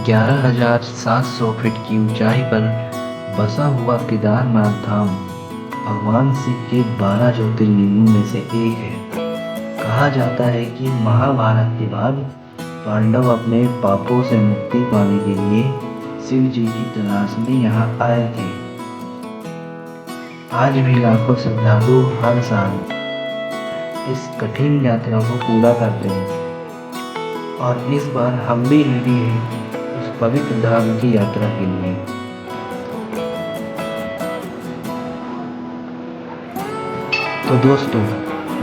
11,700 feet की ऊंचाई पर बसा हुआ केदारनाथ धाम भगवान शिव के 12 ज्योतिर्लिंगों में से एक है। कहा जाता है कि महाभारत के बाद पांडव अपने पापों से मुक्ति पाने के लिए शिव जी की तलाश में यहाँ आए थे। आज भी लाखों श्रद्धालु हर साल इस कठिन यात्रा को पूरा करते हैं और इस बार हम भी रेडी हैं उस पवित्र धाम की यात्रा के लिए। तो दोस्तों,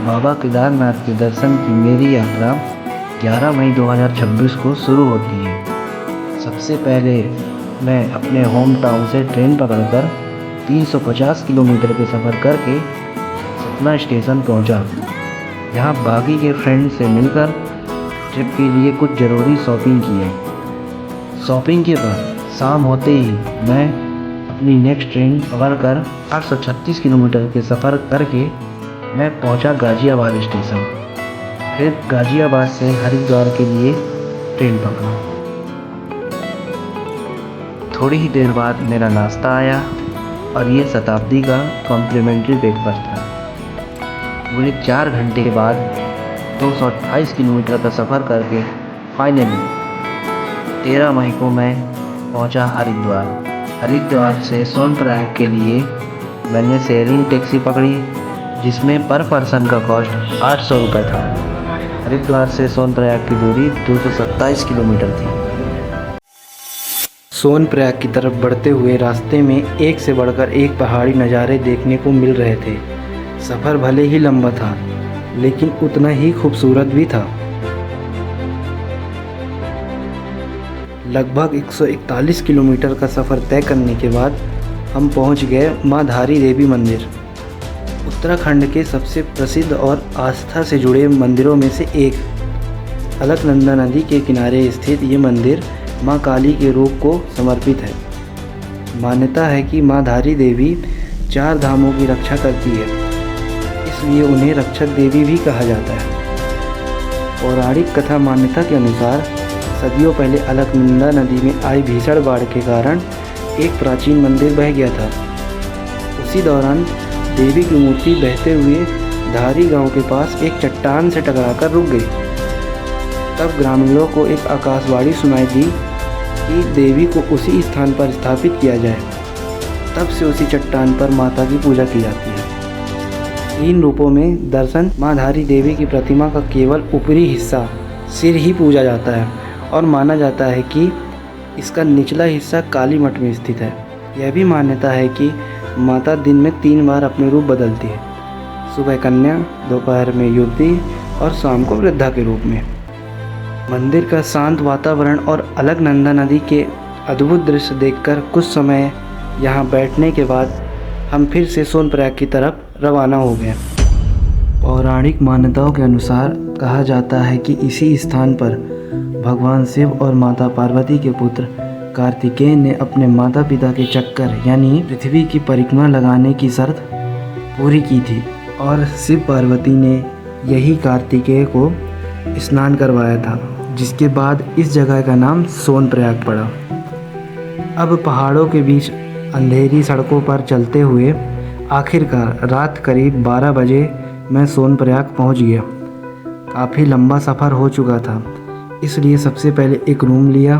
बाबा केदारनाथ के दर्शन की मेरी यात्रा 11 मई 2026 को शुरू होती है। सबसे पहले मैं अपने होम टाउन से ट्रेन पकड़कर 350 किलोमीटर के सफ़र करके सतना स्टेशन पहुंचा। यहाँ बागी के फ्रेंड से मिलकर ट्रिप के लिए कुछ ज़रूरी शॉपिंग की है। शॉपिंग के बाद शाम होते ही मैं अपनी नेक्स्ट ट्रेन पकड़कर 836 किलोमीटर के सफ़र करके मैं पहुंचा गाज़ियाबाद स्टेशन। फिर गाज़ियाबाद से हरिद्वार के लिए ट्रेन पकड़ा। थोड़ी ही देर बाद मेरा नाश्ता आया और ये शताब्दी का कॉम्प्लीमेंट्री ब्रेकफास्ट था। पूरे 4 घंटे के बाद 228 किलोमीटर का सफ़र करके फाइनली 13 मई को मैं पहुंचा हरिद्वार। हरिद्वार से सोनप्रयाग के लिए मैंने शेयरिंग टैक्सी पकड़ी, जिसमें पर पर्सन का कॉस्ट 800 रुपये था। हरिद्वार से सोनप्रयाग की दूरी 227 किलोमीटर थी। सोनप्रयाग की तरफ बढ़ते हुए रास्ते में एक से बढ़कर एक पहाड़ी नज़ारे देखने को मिल रहे थे। सफ़र भले ही लंबा था, लेकिन उतना ही खूबसूरत भी था। लगभग 141 किलोमीटर का सफ़र तय करने के बाद हम पहुंच गए माँ धारी देवी मंदिर। उत्तराखंड के सबसे प्रसिद्ध और आस्था से जुड़े मंदिरों में से एक। अलकनंदा नदी के किनारे स्थित ये मंदिर माँ काली के रूप को समर्पित है। मान्यता है कि माँ धारी देवी 4 धामों की रक्षा करती है, इसलिए उन्हें रक्षक देवी भी कहा जाता है। पौराणिक कथा मान्यता के अनुसार सदियों पहले अलकनंदा नदी में आई भीषण बाढ़ के कारण एक प्राचीन मंदिर बह गया था। उसी दौरान देवी की मूर्ति बहते हुए धारी गांव के पास एक चट्टान से टकराकर रुक गई। तब ग्रामीणों को एक आकाशवाणी सुनाई दी कि देवी को उसी स्थान पर स्थापित किया जाए। तब से उसी चट्टान पर माता की पूजा की जाती है। 3 रूपों में दर्शन माँ धारी देवी की प्रतिमा का केवल ऊपरी हिस्सा सिर ही पूजा जाता है और माना जाता है कि इसका निचला हिस्सा काली मठ में स्थित है। यह भी मान्यता है कि माता दिन में 3 बार अपने रूप बदलती है, सुबह कन्या, दोपहर में युवती और शाम को वृद्धा के रूप में। मंदिर का शांत वातावरण और अलकनंदा नदी के अद्भुत दृश्य देखकर कुछ समय यहाँ बैठने के बाद हम फिर से सोनप्रयाग की तरफ रवाना हो गए। पौराणिक मान्यताओं के अनुसार कहा जाता है कि इसी स्थान पर भगवान शिव और माता पार्वती के पुत्र कार्तिकेय ने अपने माता पिता के चक्कर यानी पृथ्वी की परिक्रमा लगाने की शर्त पूरी की थी और शिव पार्वती ने यही कार्तिकेय को स्नान करवाया था, जिसके बाद इस जगह का नाम सोनप्रयाग पड़ा। अब पहाड़ों के बीच अंधेरी सड़कों पर चलते हुए आखिरकार रात करीब 12 बजे मैं सोनप्रयाग पहुंच गया। काफ़ी लंबा सफ़र हो चुका था, इसलिए सबसे पहले एक रूम लिया,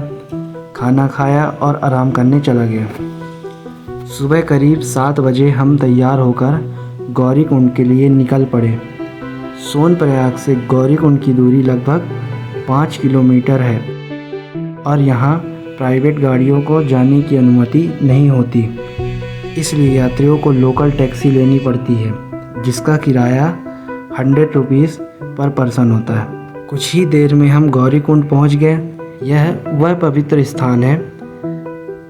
खाना खाया और आराम करने चला गया। सुबह करीब 7 बजे हम तैयार होकर गौरीकुंड के लिए निकल पड़े। सोनप्रयाग से गौरीकुंड की दूरी लगभग 5 किलोमीटर है और यहाँ प्राइवेट गाड़ियों को जाने की अनुमति नहीं होती, इसलिए यात्रियों को लोकल टैक्सी लेनी पड़ती है, जिसका किराया 100 रुपीज़ पर पर्सन होता है। कुछ ही देर में हम गौरीकुंड पहुंच गए। यह वह पवित्र स्थान है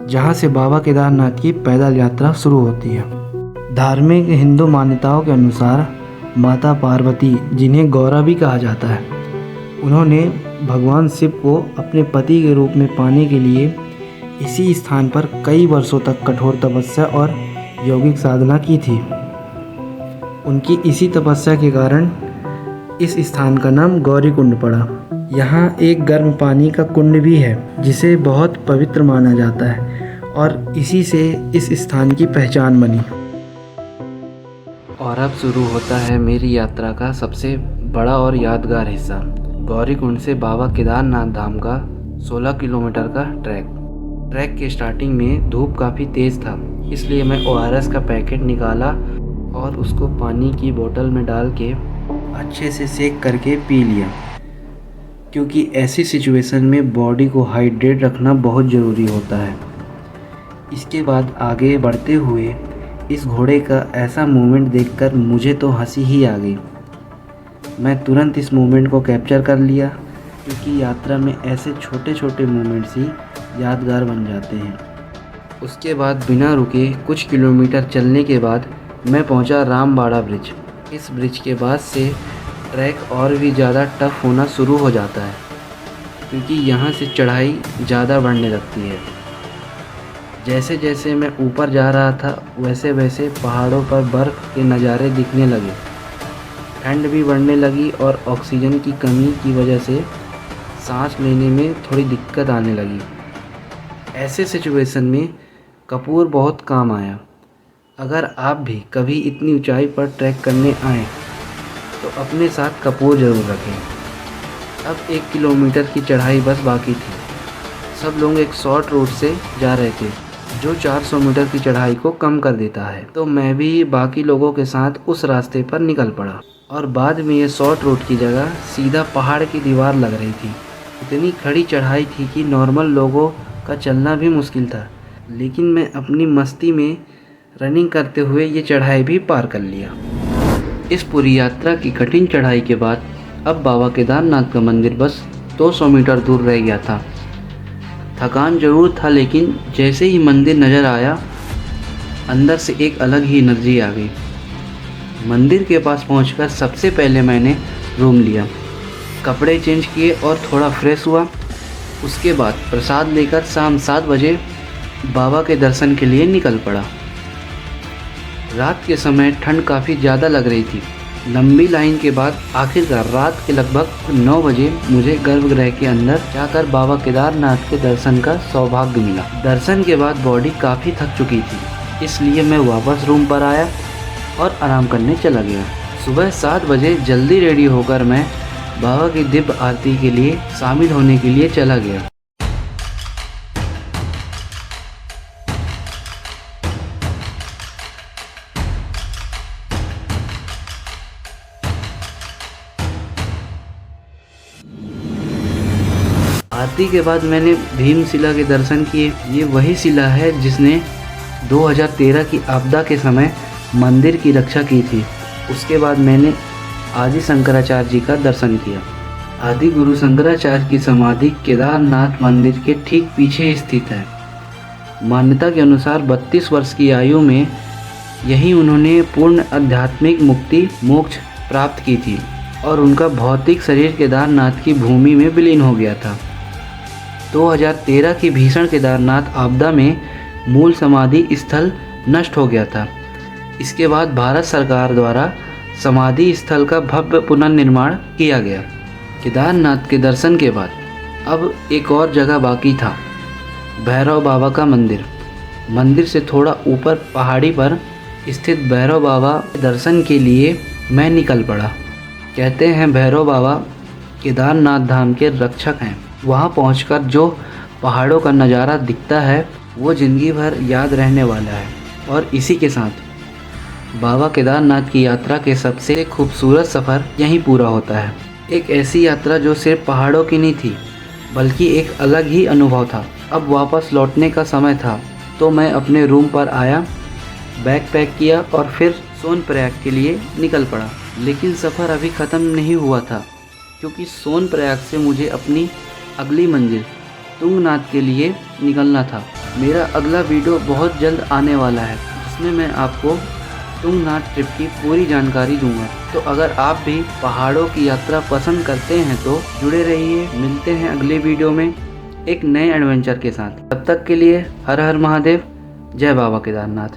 जहां से बाबा केदारनाथ की पैदल यात्रा शुरू होती है। धार्मिक हिंदू मान्यताओं के अनुसार माता पार्वती, जिन्हें गौरा भी कहा जाता है, उन्होंने भगवान शिव को अपने पति के रूप में पाने के लिए इसी स्थान पर कई वर्षों तक कठोर तपस्या और यौगिक साधना की थी। उनकी इसी तपस्या के कारण इस स्थान का नाम गौरीकुंड पड़ा। यहाँ एक गर्म पानी का कुंड भी है जिसे बहुत पवित्र माना जाता है और इसी से इस स्थान की पहचान बनी। और अब शुरू होता है मेरी यात्रा का सबसे बड़ा और यादगार हिस्सा, गौरीकुंड से बाबा केदारनाथ धाम का 16 किलोमीटर का ट्रैक के स्टार्टिंग में धूप काफ़ी तेज़ था, इसलिए मैं ORS का पैकेट निकाला और उसको पानी की बोतल में डाल के अच्छे से सेक करके पी लिया, क्योंकि ऐसी सिचुएशन में बॉडी को हाइड्रेट रखना बहुत ज़रूरी होता है। इसके बाद आगे बढ़ते हुए इस घोड़े का ऐसा मूवमेंट देखकर मुझे तो हंसी ही आ गई। मैं तुरंत इस मूवमेंट को कैप्चर कर लिया, क्योंकि यात्रा में ऐसे छोटे छोटे मूवमेंट्स ही यादगार बन जाते हैं। उसके बाद बिना रुके कुछ किलोमीटर चलने के बाद मैं पहुंचा रामबाड़ा ब्रिज। इस ब्रिज के बाद से ट्रैक और भी ज़्यादा टफ होना शुरू हो जाता है, क्योंकि यहाँ से चढ़ाई ज़्यादा बढ़ने लगती है। जैसे जैसे मैं ऊपर जा रहा था वैसे वैसे पहाड़ों पर बर्फ़ के नज़ारे दिखने लगे, ठंड भी बढ़ने लगी और ऑक्सीजन की कमी की वजह से सांस लेने में थोड़ी दिक्कत आने लगी। ऐसे सिचुएशन में कपूर बहुत काम आया। अगर आप भी कभी इतनी ऊंचाई पर ट्रैक करने आएँ तो अपने साथ कपूर ज़रूर रखें। अब 1 किलोमीटर की चढ़ाई बस बाकी थी। सब लोग एक शॉर्ट रूट से जा रहे थे जो 400 मीटर की चढ़ाई को कम कर देता है, तो मैं भी बाकी लोगों के साथ उस रास्ते पर निकल पड़ा और बाद में ये शॉर्ट रूट की जगह सीधा पहाड़ की दीवार लग रही थी। इतनी खड़ी चढ़ाई थी कि नॉर्मल लोगों का चलना भी मुश्किल था, लेकिन मैं अपनी मस्ती में रनिंग करते हुए ये चढ़ाई भी पार कर लिया। इस पूरी यात्रा की कठिन चढ़ाई के बाद अब बाबा केदारनाथ का मंदिर बस 200 मीटर दूर रह गया था। थकान जरूर था, लेकिन जैसे ही मंदिर नज़र आया अंदर से एक अलग ही एनर्जी आ गई। मंदिर के पास पहुंचकर सबसे पहले मैंने रूम लिया, कपड़े चेंज किए और थोड़ा फ्रेश हुआ। उसके बाद प्रसाद लेकर शाम 7 बजे बाबा के दर्शन के लिए निकल पड़ा। रात के समय ठंड काफ़ी ज़्यादा लग रही थी। लंबी लाइन के बाद आखिरकार रात के लगभग 9 बजे मुझे गर्भगृह के अंदर जाकर बाबा केदारनाथ के दर्शन का सौभाग्य मिला। दर्शन के बाद बॉडी काफ़ी थक चुकी थी, इसलिए मैं वापस रूम पर आया और आराम करने चला गया। सुबह 7 बजे जल्दी रेडी होकर मैं बाबा की दिव्य आरती के लिए शामिल होने के लिए चला गया। आरती के बाद मैंने भीम शिला के दर्शन किए। ये वही शिला है जिसने 2013 की आपदा के समय मंदिर की रक्षा की थी। उसके बाद मैंने आदि शंकराचार्य जी का दर्शन किया। आदि गुरु शंकराचार्य की समाधि केदारनाथ मंदिर के ठीक पीछे स्थित है। मान्यता के अनुसार 32 वर्ष की आयु में यही उन्होंने पूर्ण आध्यात्मिक मुक्ति मोक्ष प्राप्त की थी और उनका भौतिक शरीर केदारनाथ की भूमि में विलीन हो गया था। 2013 की भीषण केदारनाथ आपदा में मूल समाधि स्थल नष्ट हो गया था। इसके बाद भारत सरकार द्वारा समाधि स्थल का भव्य पुनर्निर्माण किया गया। केदारनाथ के दर्शन के बाद अब एक और जगह बाकी था, भैरव बाबा का मंदिर। मंदिर से थोड़ा ऊपर पहाड़ी पर स्थित भैरव बाबा के दर्शन के लिए मैं निकल पड़ा। कहते हैं भैरव बाबा केदारनाथ धाम के रक्षक हैं। वहाँ पहुंचकर जो पहाड़ों का नज़ारा दिखता है वो ज़िंदगी भर याद रहने वाला है। और इसी के साथ बाबा केदारनाथ की यात्रा के सबसे खूबसूरत सफ़र यहीं पूरा होता है। एक ऐसी यात्रा जो सिर्फ पहाड़ों की नहीं थी, बल्कि एक अलग ही अनुभव था। अब वापस लौटने का समय था, तो मैं अपने रूम पर आया, बैग पैक किया और फिर सोनप्रयाग के लिए निकल पड़ा। लेकिन सफ़र अभी ख़त्म नहीं हुआ था, क्योंकि सोनप्रयाग से मुझे अपनी अगली मंजिल तुंगनाथ के लिए निकलना था। मेरा अगला वीडियो बहुत जल्द आने वाला है, जिसमें मैं आपको तुंगनाथ ट्रिप की पूरी जानकारी दूंगा। तो अगर आप भी पहाड़ों की यात्रा पसंद करते हैं तो जुड़े रहिए। मिलते हैं अगले वीडियो में एक नए एडवेंचर के साथ। तब तक के लिए हर हर महादेव, जय बाबा केदारनाथ।